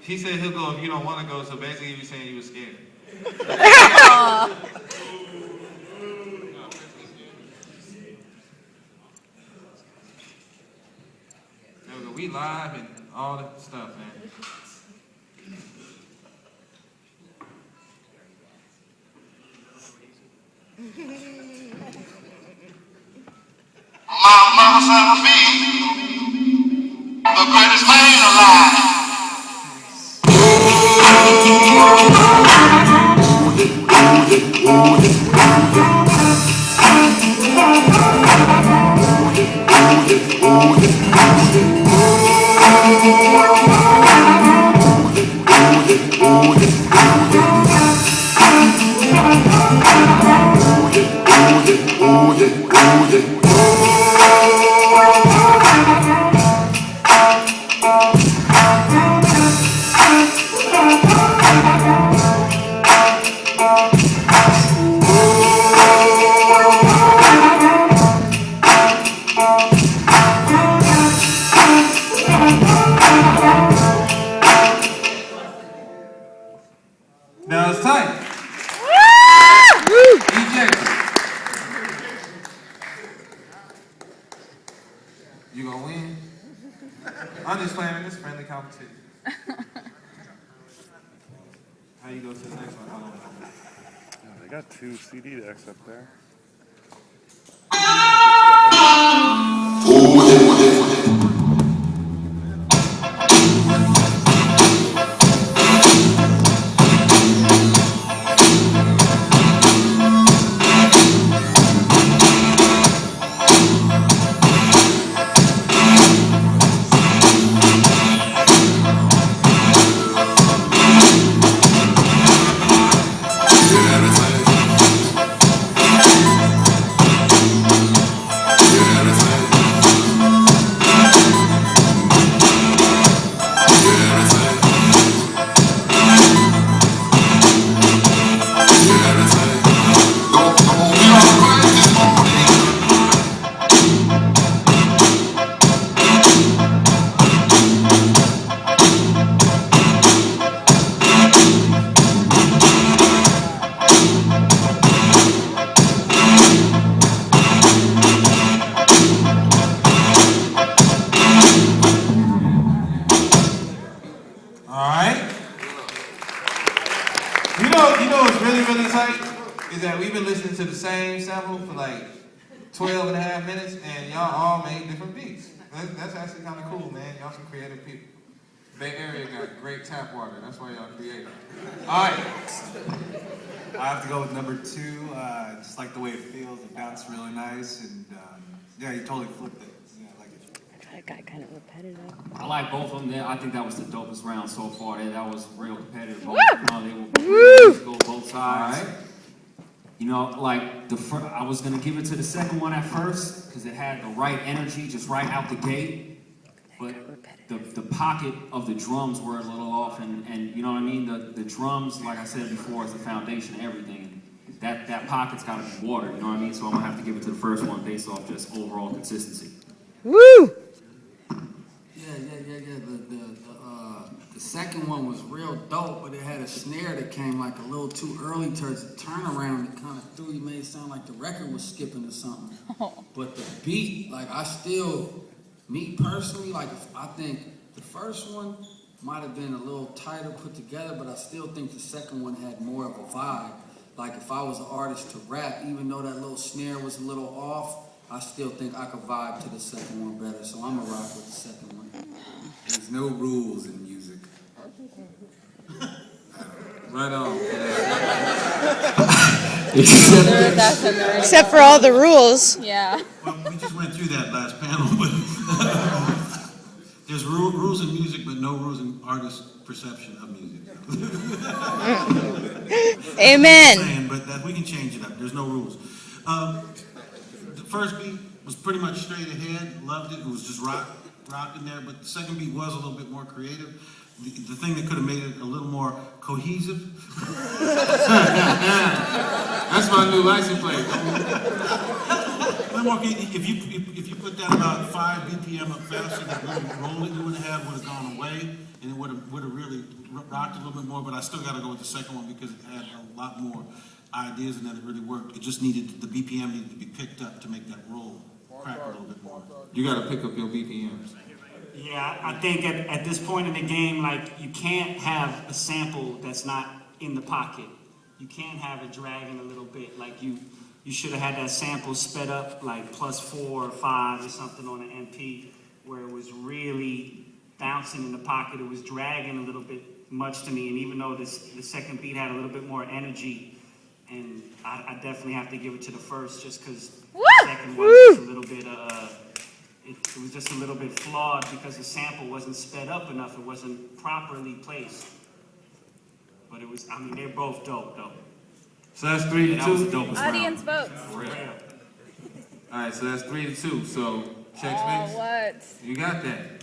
He said he'll go if you don't want to go, so basically he was saying you were scared. We live and all that stuff, man. My mama said I'll be the greatest man alive. Now it's tight. DJ. You gonna win? I'm just playing in this friendly competition. How you go to the next one? How long? They got 2 CD decks up there. You know what's really, really tight? Is that we've been listening to the same sample for like 12 and a half minutes, and y'all all made different beats. That's actually kind of cool, man. Y'all some creative people. Bay Area got great tap water. That's why y'all creative. All right. I have to go with number 2. Just like the way it feels. It bounced really nice, and yeah, you totally flipped it. Yeah, I like it. That got kind of repetitive. I like both of them. I think that was the dopest round so far. That was real competitive. Both, they were musical, both sides. All right. You know, like I was gonna give it to the second one at first because it had the right energy, just right out the gate. But the pocket of the drums were a little off, and you know what I mean. The drums, like I said before, is the foundation of everything. That pocket's got to be water. You know what I mean. So I'm gonna have to give it to the first one based off just overall consistency. Woo! The second one was real dope, but it had a snare that came like a little too early towards the turnaround. It kind of threw you, made it sound like the record was skipping or something. But the beat, like me personally, like I think the first one might have been a little tighter put together, but I still think the second one had more of a vibe. Like if I was an artist to rap, even though that little snare was a little off, I still think I could vibe to the second one better. So I'm gonna rock with the second one. There's no rules in music. Right on. Except for all the rules. Yeah. Well, we just went through that last panel, but there's rules in music, but no rules in artist perception of music. Amen. But we can change it up. There's no rules. The first beat was pretty much straight ahead. Loved it. It was just rocking there. But the second beat was a little bit more creative. The thing that could have made it a little more cohesive. That's my new license plate. Let more. If you put that about 5 BPM up faster, that little roll that you would have would have gone away, and it would have really rocked a little bit more. But I still got to go with the second one because it had a lot more ideas and that it really worked. It just needed the BPM needed to be picked up to make that roll crack a little bit more. You got to pick up your BPMs. Yeah, I think at this point in the game, like, you can't have a sample that's not in the pocket. You can't have it dragging a little bit. Like, you should have had that sample sped up, like +4 or 5 or something on an MP, where it was really bouncing in the pocket. It was dragging a little bit much to me, and even though the second beat had a little bit more energy, and I definitely have to give it to the first, just because the second one was a little bit, it was just a little bit flawed because the sample wasn't sped up enough. It wasn't properly placed. But it was, I mean, they're both dope, though. So that's 3-2. Audience votes. All right, so that's 3-2. So checks mix. What? You got that.